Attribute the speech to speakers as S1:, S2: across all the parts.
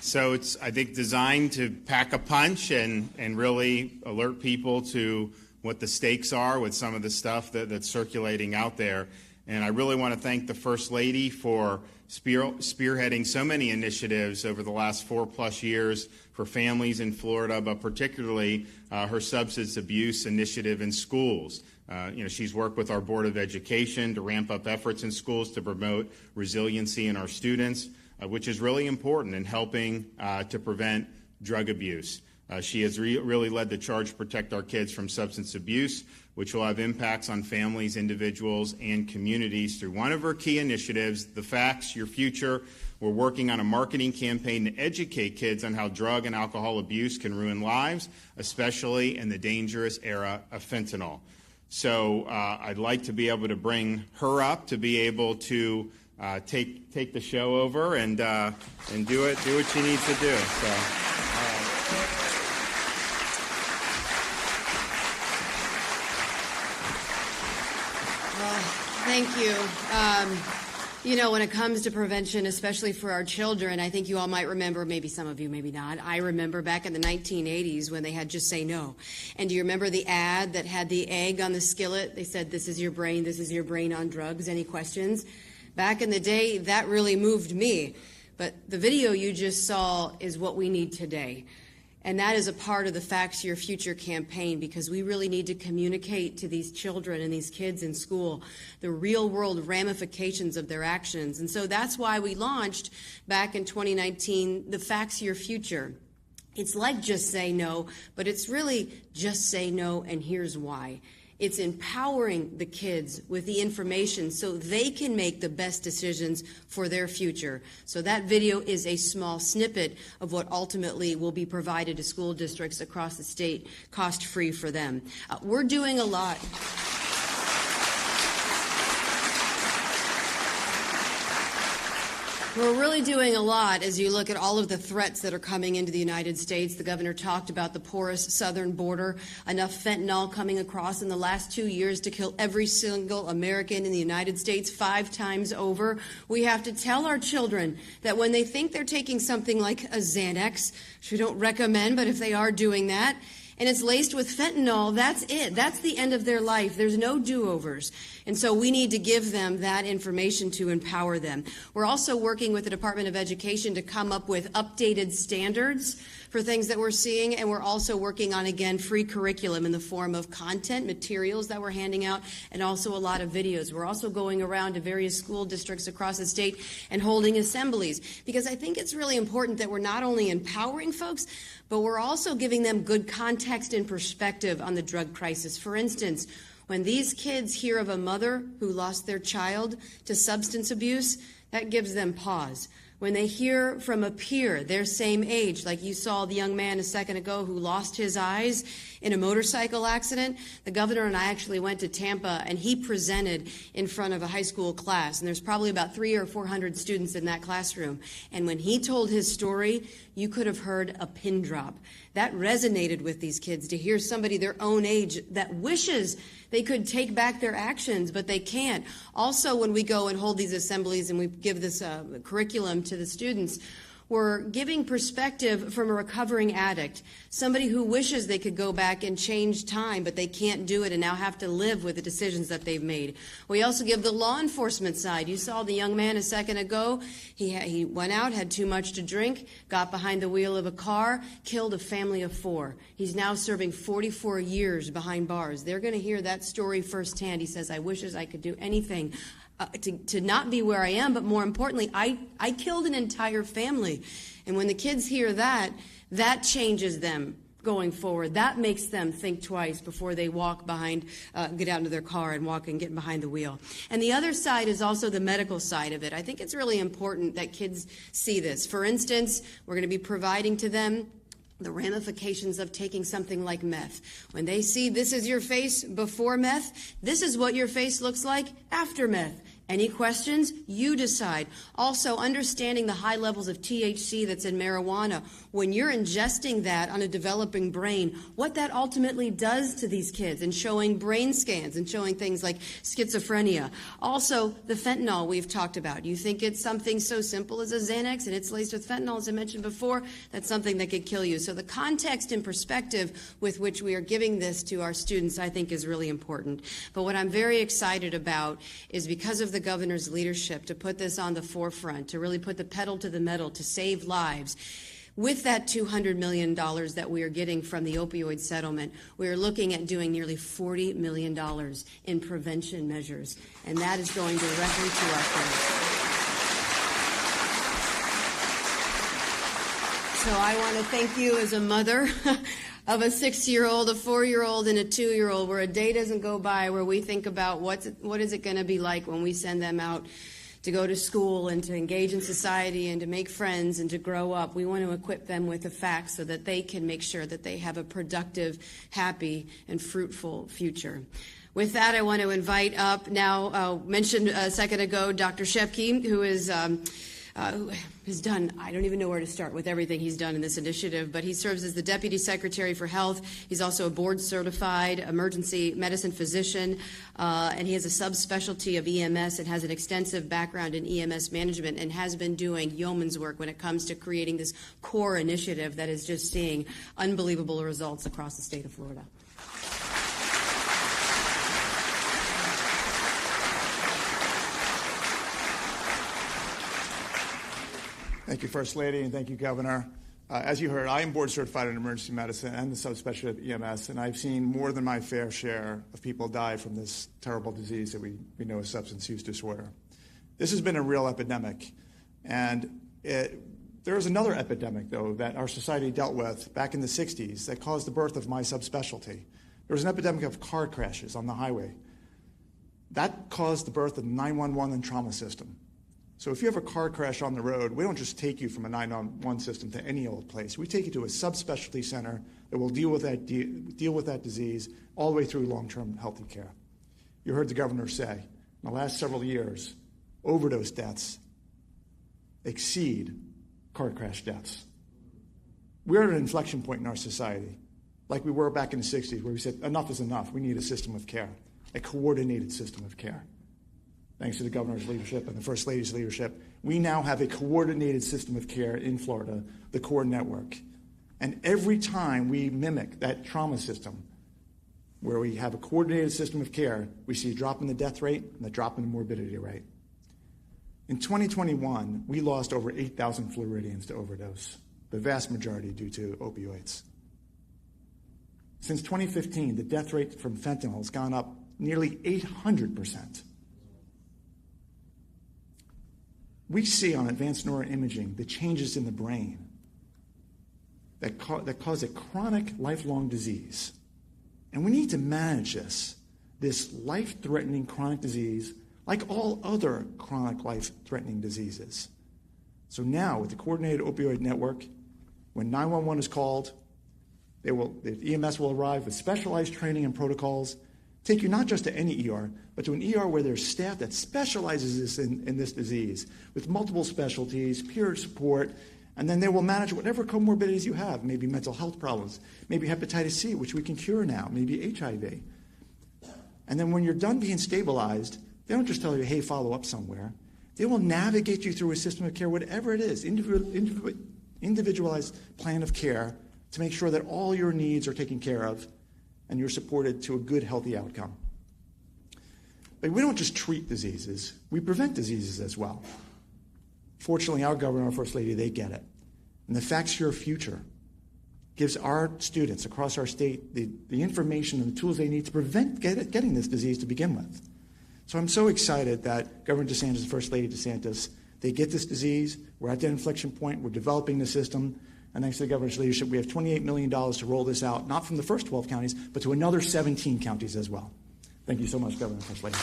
S1: So it's, I think, designed to pack a punch and really alert people to what the stakes are with some of the stuff that's circulating out there. And I really want to thank the First Lady for spearheading so many initiatives over the last 4+ years for families in Florida, but particularly her substance abuse initiative in schools. She's worked with our Board of Education to ramp up efforts in schools to promote resiliency in our students, which is really important in helping to prevent drug abuse. She has really led the charge to protect our kids from substance abuse, which will have impacts on families, individuals, and communities through one of her key initiatives, The Facts, Your Future. We're working on a marketing campaign to educate kids on how drug and alcohol abuse can ruin lives, especially in the dangerous era of fentanyl. So I'd like to be able to bring her up to be able to take the show over and do what she needs to do. So.
S2: Thank you. When it comes to prevention, especially for our children, I think you all might remember, maybe some of you, maybe not. I remember back in the 1980s when they had Just Say No. And do you remember the ad that had the egg on the skillet? They said, this is your brain on drugs. Any questions? Back in the day, that really moved me. But the video you just saw is what we need today. And that is a part of the Facts Your Future campaign, because we really need to communicate to these children and these kids in school the real world ramifications of their actions. And so that's why we launched back in 2019 the Facts Your Future. It's like Just Say No, but it's really just say no, and here's why. It's empowering the kids with the information so they can make the best decisions for their future. So that video is a small snippet of what ultimately will be provided to school districts across the state, cost-free for them. We're doing a lot. We're really doing a lot as you look at all of the threats that are coming into the United States. The governor talked about the porous southern border, enough fentanyl coming across in the last 2 years to kill every single American in the United States 5 times over. We have to tell our children that when they think they're taking something like a Xanax, which we don't recommend, but if they are doing that, and it's laced with fentanyl, that's it. That's the end of their life. There's no do-overs. And so we need to give them that information to empower them. We're also working with the Department of Education to come up with updated standards for things that we're seeing, and we're also working on, again, free curriculum in the form of content, materials that we're handing out, and also a lot of videos. We're also going around to various school districts across the state and holding assemblies, because I think it's really important that we're not only empowering folks, but we're also giving them good context and perspective on the drug crisis. For instance, when these kids hear of a mother who lost their child to substance abuse, that gives them pause. When they hear from a peer, their same age, like you saw the young man a second ago who lost his eyes in a motorcycle accident, the governor and I actually went to Tampa, and he presented in front of a high school class, and there's probably about 300 or 400 students in that classroom. And when he told his story, you could have heard a pin drop. That resonated with these kids, to hear somebody their own age that wishes they could take back their actions, but they can't. Also, when we go and hold these assemblies and we give this curriculum to the students, we're giving perspective from a recovering addict, somebody who wishes they could go back and change time, but they can't do it and now have to live with the decisions that they've made. We also give the law enforcement side. You saw the young man a second ago. He went out, had too much to drink, got behind the wheel of a car, killed a family of 4. He's now serving 44 years behind bars. They're going to hear that story firsthand. He says, I wishes I could do anything to not be where I am, but more importantly, I killed an entire family. And when the kids hear that, that changes them going forward. That makes them think twice before they walk behind, get out into their car and walk and get behind the wheel. And the other side is also the medical side of it. I think it's really important that kids see this. For instance, we're going to be providing to them the ramifications of taking something like meth. When they see this is your face before meth, this is what your face looks like after meth. Any questions? You decide. Also, understanding the high levels of THC that's in marijuana. When you're ingesting that on a developing brain, what that ultimately does to these kids, and showing brain scans and showing things like schizophrenia. Also, the fentanyl we've talked about. You think it's something so simple as a Xanax and it's laced with fentanyl, as I mentioned before, that's something that could kill you. So the context and perspective with which we are giving this to our students, I think, is really important. But what I'm very excited about is, because of the governor's leadership, to put this on the forefront, to really put the pedal to the metal, to save lives. With that $200 million that we are getting from the opioid settlement, we are looking at doing nearly $40 million in prevention measures, and that is going directly to our kids. So I want to thank you as a mother of a 6-year-old, a 4-year-old, and a 2-year-old, where a day doesn't go by where we think about what is it going to be like when we send them out to go to school and to engage in society and to make friends and to grow up. We want to equip them with the facts so that they can make sure that they have a productive, happy, and fruitful future. With that, I want to invite up now, mentioned a second ago, Dr. Shepke, who is who has done, I don't even know where to start with everything he's done in this initiative, but he serves as the Deputy Secretary for Health. He's also a board-certified emergency medicine physician, and he has a subspecialty of EMS and has an extensive background in EMS management, and has been doing yeoman's work when it comes to creating this core initiative that is just seeing unbelievable results across the state of Florida.
S3: Thank you, First Lady, and thank you, Governor. As you heard, I am board certified in emergency medicine and the subspecialty of EMS, and I've seen more than my fair share of people die from this terrible disease that we know as substance use disorder. This has been a real epidemic, and there is another epidemic, though, that our society dealt with back in the 60s that caused the birth of my subspecialty. There was an epidemic of car crashes on the highway. That caused the birth of the 911 and trauma system. So if you have a car crash on the road, we don't just take you from a 911 system to any old place. We take you to a subspecialty center that will deal with that disease all the way through long-term healthy care. You heard the governor say, in the last several years, overdose deaths exceed car crash deaths. We're at an inflection point in our society, like we were back in the 60s, where we said, enough is enough. We need a system of care, a coordinated system of care. Thanks to the governor's leadership and the First Lady's leadership, we now have a coordinated system of care in Florida, the CORE network. And every time we mimic that trauma system, where we have a coordinated system of care, we see a drop in the death rate and a drop in the morbidity rate. In 2021, we lost over 8,000 Floridians to overdose, the vast majority due to opioids. Since 2015, the death rate from fentanyl has gone up nearly 800%. We see on advanced neuroimaging the changes in the brain that cause a chronic, lifelong disease. And we need to manage this life-threatening chronic disease like all other chronic life-threatening diseases. So now, with the coordinated opioid network, when 911 is called, the EMS will arrive with specialized training and protocols, take you not just to any ER, but to an ER where there's staff that specializes in this disease with multiple specialties, peer support, and then they will manage whatever comorbidities you have, maybe mental health problems, maybe hepatitis C, which we can cure now, maybe HIV. And then when you're done being stabilized, they don't just tell you, hey, follow up somewhere. They will navigate you through a system of care, whatever it is, individualized plan of care to make sure that all your needs are taken care of and you're supported to a good, healthy outcome. But we don't just treat diseases, we prevent diseases as well. Fortunately, our governor and our First Lady, they get it. And the Facts Your Future gives our students across our state the information and the tools they need to prevent getting this disease to begin with. So I'm so excited that Governor DeSantis, First Lady DeSantis, they get this disease, we're at that inflection point, we're developing the system, and thanks to the governor's leadership, we have $28 million to roll this out, not from the first 12 counties, but to another 17 counties as well. Thank you so much, Governor and First Lady.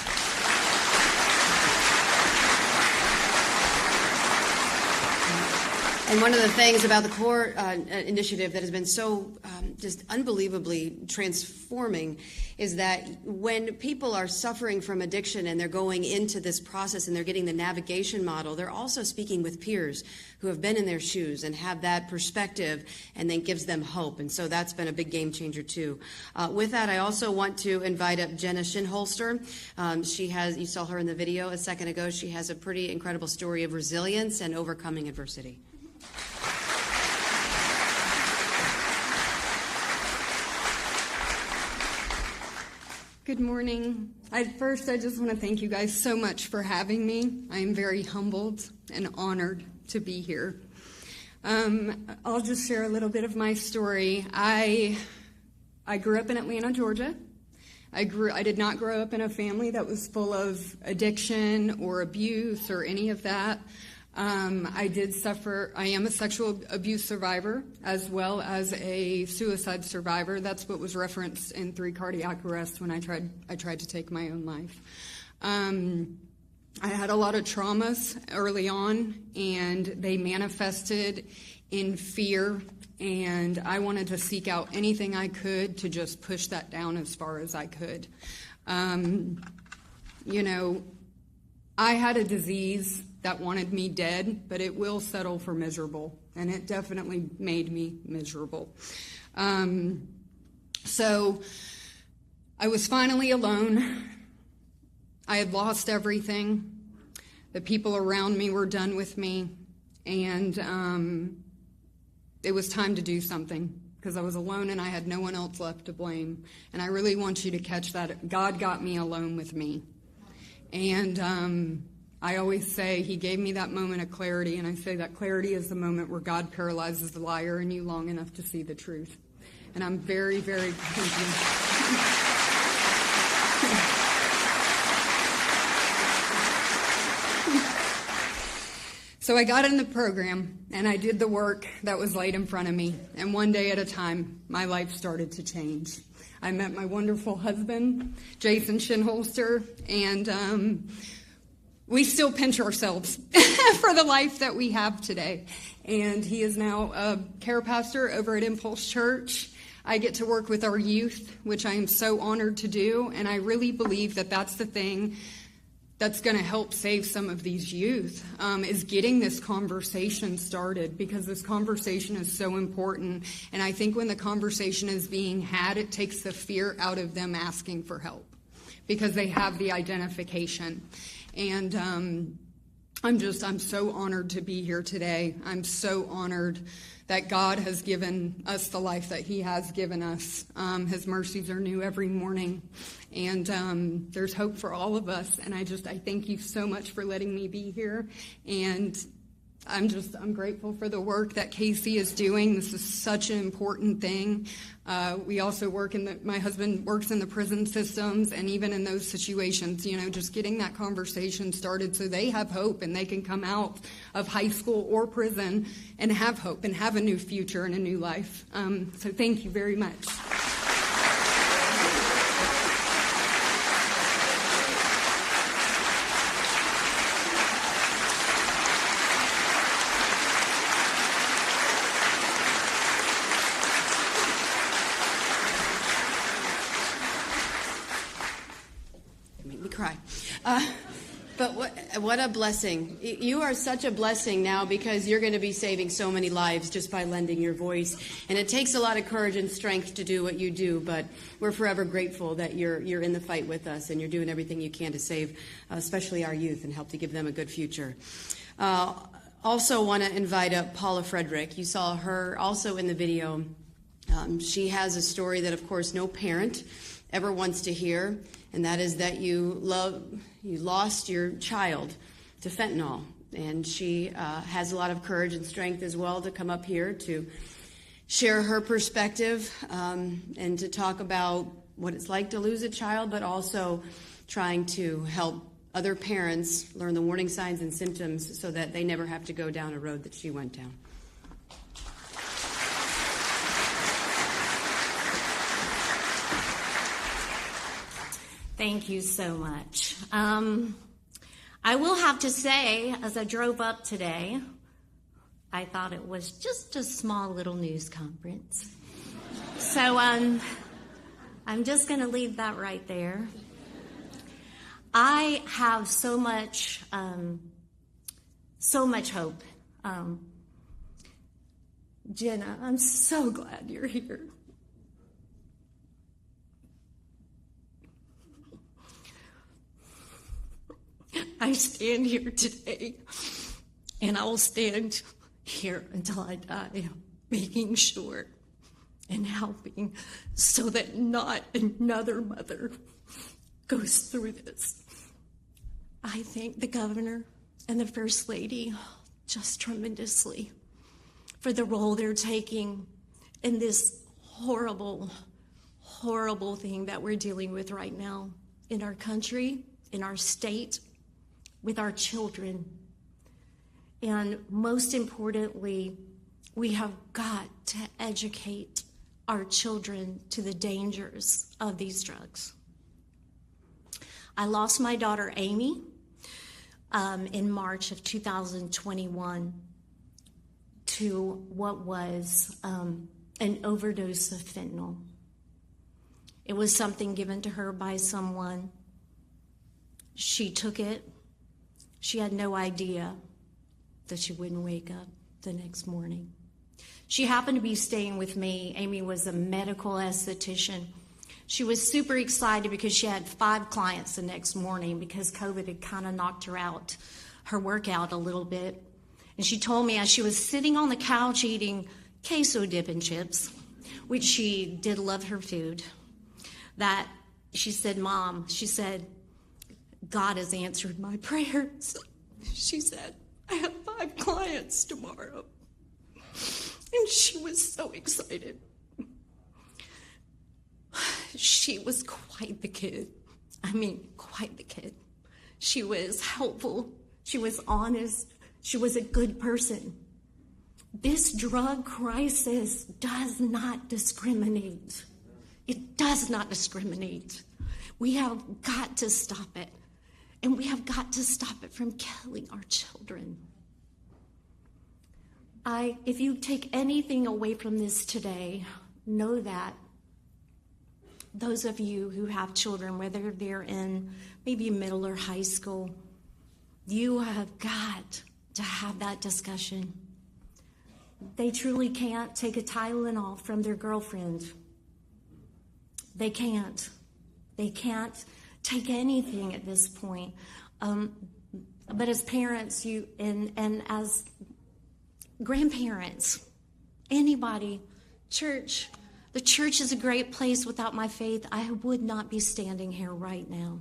S2: And one of the things about the CORE initiative that has been so just unbelievably transforming is that when people are suffering from addiction and they're going into this process and they're getting the navigation model, they're also speaking with peers who have been in their shoes and have that perspective, and then gives them hope. And so that's been a big game changer too. With that, I also want to invite up Jenna Shinholster. You saw her in the video a second ago. She has a pretty incredible story of resilience and overcoming adversity.
S4: Good morning. First, I just want to thank you guys so much for having me. I am very humbled and honored to be here. I'll just share a little bit of my story. I grew up in Atlanta, Georgia. I did not grow up in a family that was full of addiction or abuse or any of that. I am a sexual abuse survivor as well as a suicide survivor. That's what was referenced in 3 cardiac arrests when I tried to take my own life. I had a lot of traumas early on, and they manifested in fear, and I wanted to seek out anything I could to just push that down as far as I could. I had a disease that wanted me dead, but it will settle for miserable, and it definitely made me miserable. So I was finally alone. I had lost everything. The people around me were done with me, and it was time to do something because I was alone and I had no one else left to blame. And I really want you to catch that. God got me alone with me. And I always say he gave me that moment of clarity, and I say that clarity is the moment where God paralyzes the liar in you long enough to see the truth. And I'm very, very thankful. So I got in the program, and I did the work that was laid in front of me. And one day at a time, my life started to change. I met my wonderful husband, Jason Shinholster, and we still pinch ourselves for the life that we have today. And he is now a care pastor over at Impulse Church. I get to work with our youth, which I am so honored to do, and I really believe that that's the thing that's going to help save some of these youth, is getting this conversation started, because this conversation is so important. And I think when the conversation is being had, it takes the fear out of them asking for help because they have the identification. And I'm so honored to be here today. I'm so honored that God has given us the life that he has given us. His mercies are new every morning. And there's hope for all of us. And I thank you so much for letting me be here. And I'm grateful for the work that Casey is doing. This is such an important thing. We also my husband works in the prison systems, and even in those situations, just getting that conversation started so they have hope and they can come out of high school or prison and have hope and have a new future and a new life. So thank you very much.
S2: Cry. But what a blessing. You are such a blessing now, because you're going to be saving so many lives just by lending your voice. And it takes a lot of courage and strength to do what you do, but we're forever grateful that you're in the fight with us and you're doing everything you can to save especially our youth and help to give them a good future. Also want to invite up Paula Frederick. You saw her also in the video. She has a story that, of course, no parent ever wants to hear, and that is that you lost your child to fentanyl. And she has a lot of courage and strength as well to come up here to share her perspective and to talk about what it's like to lose a child, but also trying to help other parents learn the warning signs and symptoms so that they never have to go down a road that she went down.
S5: Thank you so much. I will have to say, as I drove up today, I thought it was just a small little news conference. So I'm just going to leave that right there. I have so much hope. Jenna, I'm so glad you're here. I stand here today, and I will stand here until I die, making sure and helping so that not another mother goes through this. I thank the governor and the first lady just tremendously for the role they're taking in this horrible, horrible thing that we're dealing with right now in our country, in our state, with our children. And most importantly, we have got to educate our children to the dangers of these drugs. I lost my daughter, Amy, in March of 2021 to what was an overdose of fentanyl. It was something given to her by someone. She took it. She had no idea that she wouldn't wake up the next morning. She happened to be staying with me. Amy was a medical esthetician. She was super excited because she had 5 clients the next morning because COVID had kind of knocked her workout a little bit. And she told me as she was sitting on the couch eating queso dip and chips, which she did love her food, that she said, Mom, she said, God has answered my prayers. She said, I have 5 clients tomorrow. And she was so excited. She was quite the kid. I mean, quite the kid. She was helpful. She was honest. She was a good person. This drug crisis does not discriminate. It does not discriminate. We have got to stop it. And we have got to stop it from killing our children. If you take anything away from this today, know that those of you who have children, whether they're in maybe middle or high school, you have got to have that discussion. They truly can't take a Tylenol from their girlfriend. They can't. They can't take anything at this point. But as parents, and as grandparents, anybody, church, the church is a great place. Without my faith, I would not be standing here right now.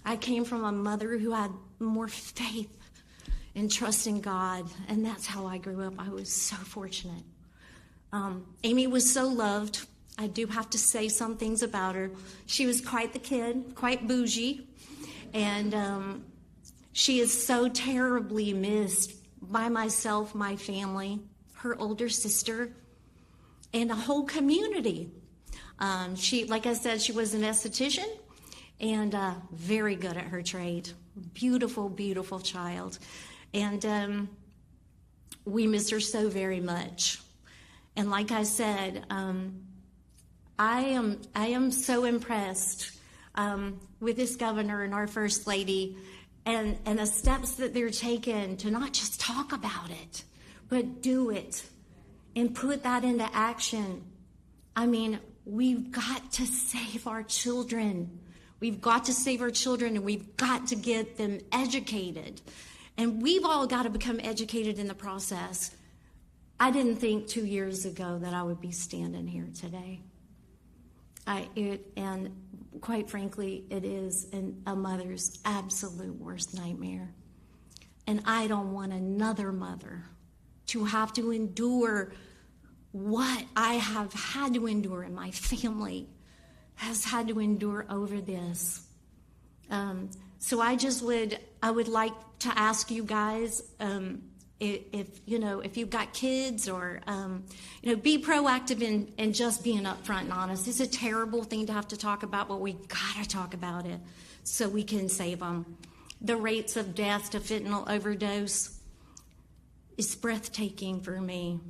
S5: I came from a mother who had more faith and trust in God, and that's how I grew up. I was so fortunate. Amy was so loved. I do have to say some things about her. She was quite the kid, quite bougie, and she is so terribly missed by myself, my family, her older sister, and a whole community. She, like I said, she was an esthetician and very good at her trade. Beautiful, beautiful child. And we miss her so very much. And like I said, I am so impressed with this governor and our first lady and the steps that they're taking to not just talk about it, but do it and put that into action. I mean, we've got to save our children. We've got to save our children, and we've got to get them educated. And we've all got to become educated in the process. I didn't think 2 years ago that I would be standing here today. And quite frankly, it is a mother's absolute worst nightmare. And I don't want another mother to have to endure what I have had to endure, and my family has had to endure over this. So I would like to ask you guys, if you've got kids, or be proactive in just being upfront and honest. It's a terrible thing to have to talk about, but we gotta talk about it so we can save them. The rates of death to fentanyl overdose, it's breathtaking for me.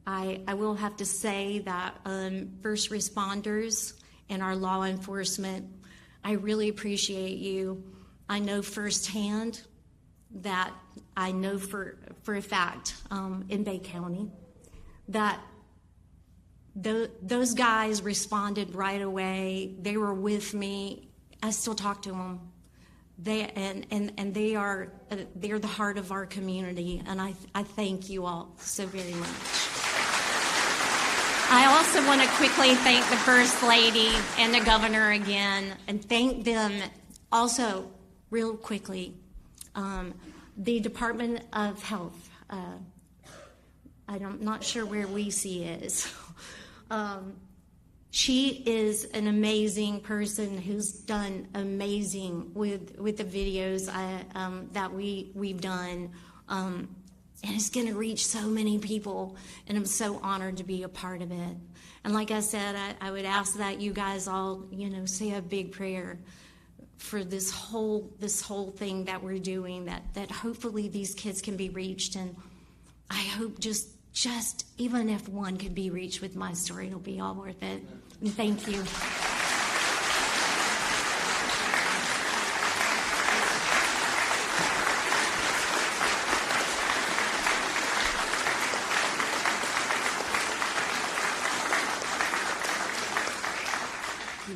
S5: I will have to say that first responders and our law enforcement, I really appreciate you. I know firsthand that I know for a fact in Bay County that those guys responded right away. They were with me. I still talk to them. They're the heart of our community, and I thank you all so very much. I also want to quickly thank the First Lady and the Governor again, and thank them also real quickly. The Department of Health, I'm not sure where Weesey is. She is an amazing person who's done amazing with the videos that we've done. And it's going to reach so many people, and I'm so honored to be a part of it. And like I said, I would ask that you guys all, say a big prayer for this whole thing that we're doing, that hopefully these kids can be reached. And I hope just even if one could be reached with my story, it'll be all worth it. And thank you.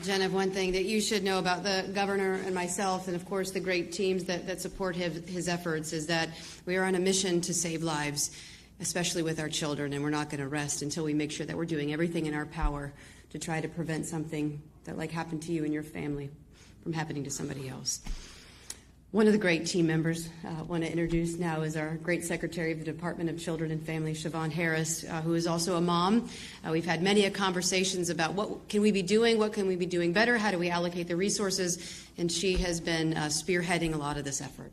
S2: Jen, one thing that you should know about the governor and myself, and of course the great teams that support his efforts, is that we are on a mission to save lives, especially with our children, and we're not going to rest until we make sure that we're doing everything in our power to try to prevent something that like happened to you and your family from happening to somebody else. One of the great team members I want to introduce now is our great Secretary of the Department of Children and Family, Siobhan Harris, who is also a mom. We've had many conversations about what can we be doing better, how do we allocate the resources, and she has been spearheading a lot of this effort.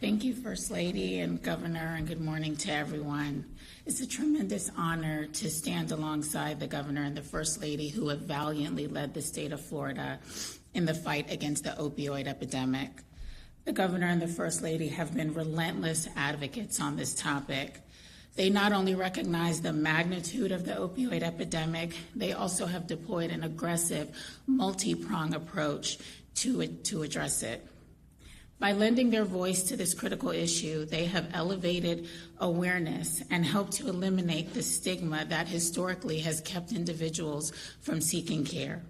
S6: Thank you, First Lady and Governor, and good morning to everyone. It's a tremendous honor to stand alongside the Governor and the First Lady who have valiantly led the state of Florida in the fight against the opioid epidemic. The Governor and the First Lady have been relentless advocates on this topic. They not only recognize the magnitude of the opioid epidemic, they also have deployed an aggressive, multi-pronged approach to address it. By lending their voice to this critical issue, they have elevated awareness and helped to eliminate the stigma that historically has kept individuals from seeking care.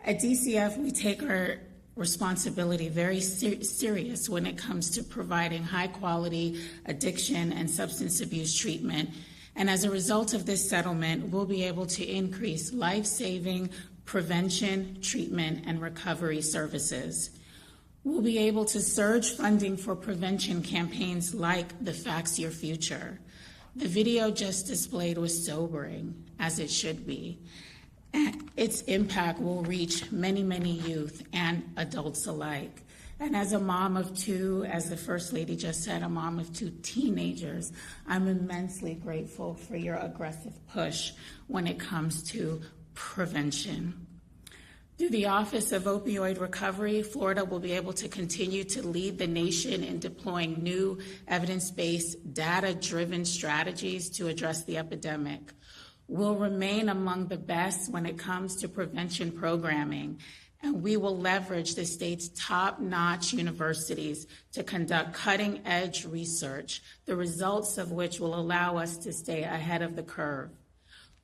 S6: At DCF, we take our responsibility very serious when it comes to providing high-quality addiction and substance abuse treatment. And as a result of this settlement, we'll be able to increase life-saving prevention, treatment, and recovery services. We'll be able to surge funding for prevention campaigns like the Facts Your Future. The video just displayed was sobering, as it should be. Its impact will reach many, many youth and adults alike. And as a mom of two, as the First Lady just said, a mom of two teenagers, I'm immensely grateful for your aggressive push when it comes to prevention. Through the Office of Opioid Recovery, Florida will be able to continue to lead the nation in deploying new evidence-based, data-driven strategies to address the epidemic. We'll remain among the best when it comes to prevention programming, and we will leverage the state's top-notch universities to conduct cutting-edge research, the results of which will allow us to stay ahead of the curve.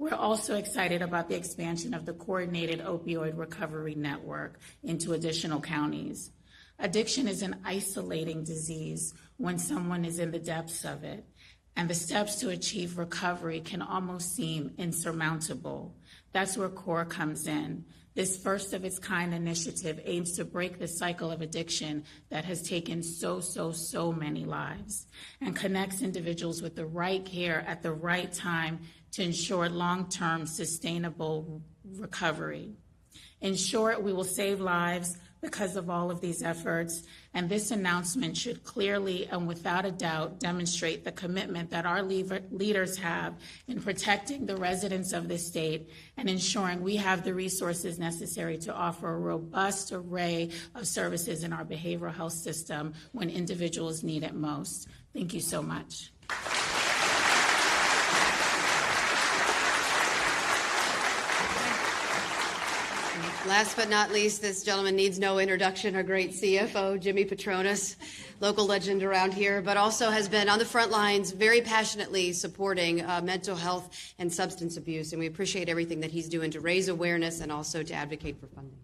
S6: We're also excited about the expansion of the Coordinated Opioid Recovery Network into additional counties. Addiction is an isolating disease when someone is in the depths of it, and the steps to achieve recovery can almost seem insurmountable. That's where CORE comes in. This first-of-its-kind initiative aims to break the cycle of addiction that has taken so many lives and connects individuals with the right care at the right time to ensure long-term sustainable recovery. In short, we will save lives, because of all of these efforts, and this announcement should clearly and without a doubt demonstrate the commitment that our leaders have in protecting the residents of this state and ensuring we have the resources necessary to offer a robust array of services in our behavioral health system when individuals need it most. Thank you so much.
S2: Last but not least, this gentleman needs no introduction, our great CFO, Jimmy Petronas, local legend around here, but also has been on the front lines very passionately supporting mental health and substance abuse. And we appreciate everything that he's doing to raise awareness and also to advocate for funding.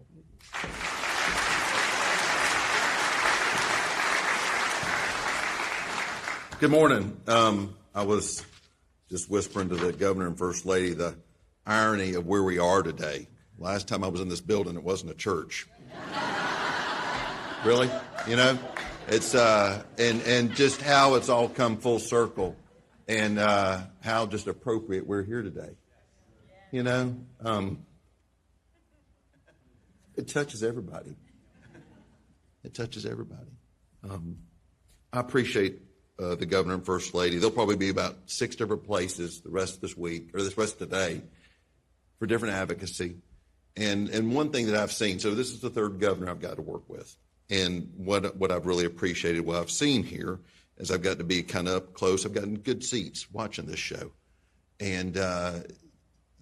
S7: Good morning. I was just whispering to the governor and first lady the irony of where we are today. Last time I was in this building, it wasn't a church. Really? You know, it's and just how it's all come full circle, and how just appropriate we're here today. You know, it touches everybody. It touches everybody. I appreciate the governor and first lady. There'll probably be about 6 different places the rest of this week or this rest of the day for different advocacy. And one thing that I've seen, so this is the third governor I've got to work with, and what I've really appreciated, what I've seen here, is I've got to be kind of up close. I've gotten good seats watching this show, and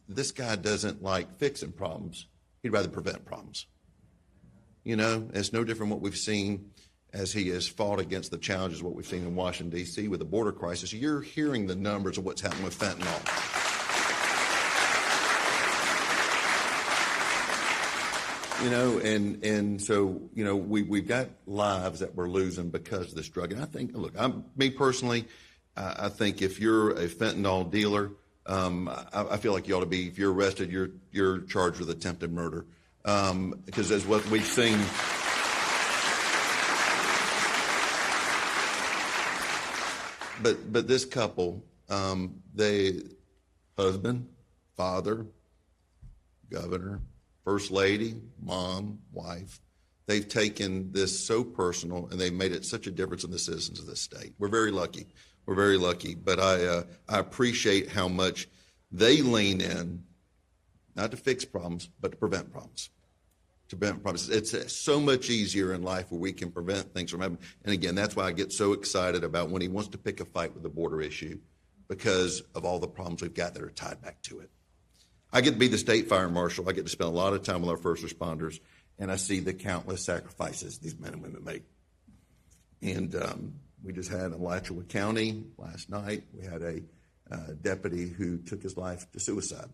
S7: this guy doesn't like fixing problems. He'd rather prevent problems. You know, it's no different what we've seen as he has fought against the challenges of what we've seen in Washington, D.C. with the border crisis. You're hearing the numbers of what's happening with fentanyl. You know, and so, you know, we've got lives that we're losing because of this drug. And I think, look, me personally, I think if you're a fentanyl dealer, I feel like you ought to be, if you're arrested, you're charged with attempted murder. Because as what we've seen, but this couple, they, husband, father, governor, first lady, mom, wife, they've taken this so personal, and they've made it such a difference in the citizens of this state. We're very lucky. We're very lucky. But I appreciate how much they lean in, not to fix problems, but to prevent problems. To prevent problems. It's so much easier in life where we can prevent things from happening. And again, that's why I get so excited about when he wants to pick a fight with the border issue, because of all the problems we've got that are tied back to it. I get to be the state fire marshal. I get to spend a lot of time with our first responders, and I see the countless sacrifices these men and women make. And we just had in Alachua County last night, we had a deputy who took his life to suicide.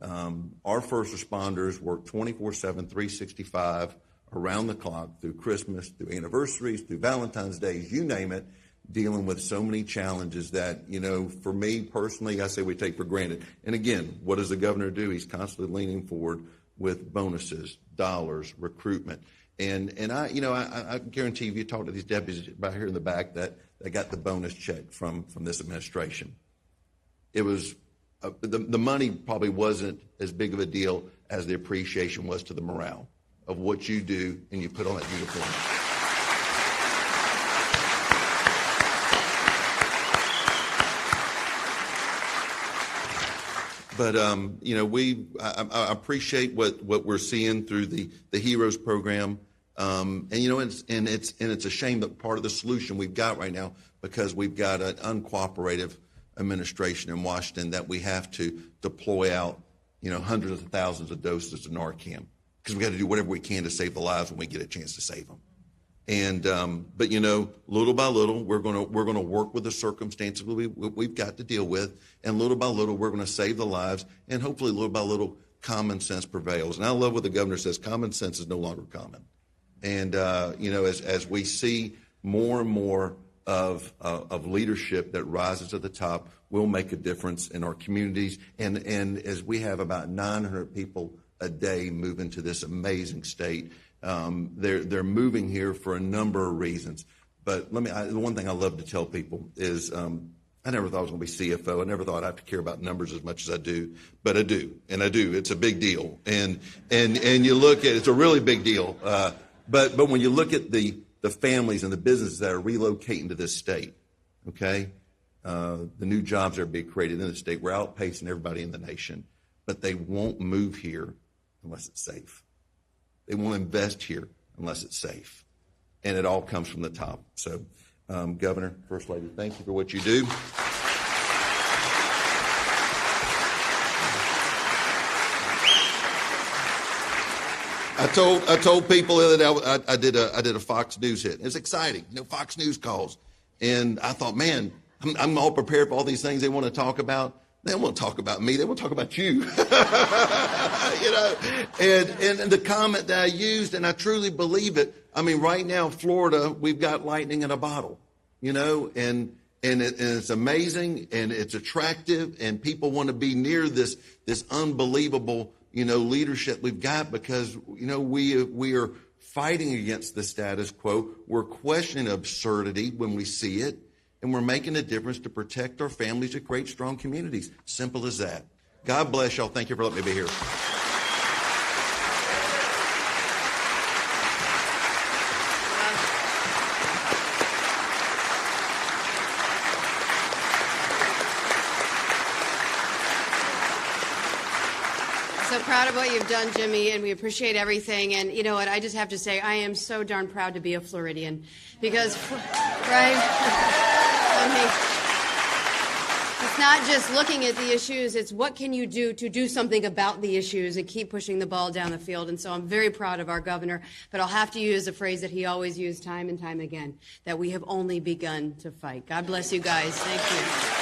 S7: Our first responders work 24/7, 365, around the clock, through Christmas, through anniversaries, through Valentine's Days, you name it, dealing with so many challenges that, you know, for me personally, I say we take for granted. And again, what does the governor do? He's constantly leaning forward with bonuses, dollars, recruitment. And I guarantee if you talk to these deputies right here in the back that they got the bonus check from this administration. It was, the money probably wasn't as big of a deal as the appreciation was to the morale of what you do and you put on that uniform. But I appreciate what we're seeing through the Heroes program, and it's a shame that part of the solution we've got right now, because we've got an uncooperative administration in Washington, that we have to deploy out hundreds of thousands of doses of Narcan, because we got to do whatever we can to save the lives when we get a chance to save them. And but little by little, we're gonna work with the circumstances we've got to deal with, and little by little, we're gonna save the lives, and hopefully, little by little, common sense prevails. And I love what the governor says: common sense is no longer common. And as we see more and more of leadership that rises to the top, we'll make a difference in our communities. And as we have about 900 people a day move into this amazing state. They're moving here for a number of reasons. But the one thing I love to tell people is I never thought I was going to be CFO. I never thought I'd have to care about numbers as much as I do, but I do, and I do. It's a big deal, and you look at it's a really big deal. But when you look at the families and the businesses that are relocating to this state, okay, the new jobs that are being created in the state, we're outpacing everybody in the nation. But they won't move here unless it's safe. They won't invest here unless it's safe. And it all comes from the top. So, Governor, First Lady, thank you for what you do. I told people the other day I did a Fox News hit. It's exciting, Fox News calls, and I thought, man, I'm all prepared for all these things they want to talk about. They don't want to talk about me. They want to talk about you. And the comment that I used, and I truly believe it. I mean, right now, Florida, we've got lightning in a bottle, and it's amazing and it's attractive, and people want to be near this unbelievable leadership we've got, because we are fighting against the status quo. We're questioning absurdity when we see it, and we're making a difference to protect our families, to create strong communities. Simple as that. God bless y'all. Thank you for letting me be here.
S2: So proud of what you've done, Jimmy, and we appreciate everything. And you know what? I just have to say, I am so darn proud to be a Floridian, because, right? I mean, it's not just looking at the issues, it's what can you do to do something about the issues and keep pushing the ball down the field. And so I'm very proud of our governor, but I'll have to use a phrase that he always used time and time again, that we have only begun to fight. God bless you guys. Thank you.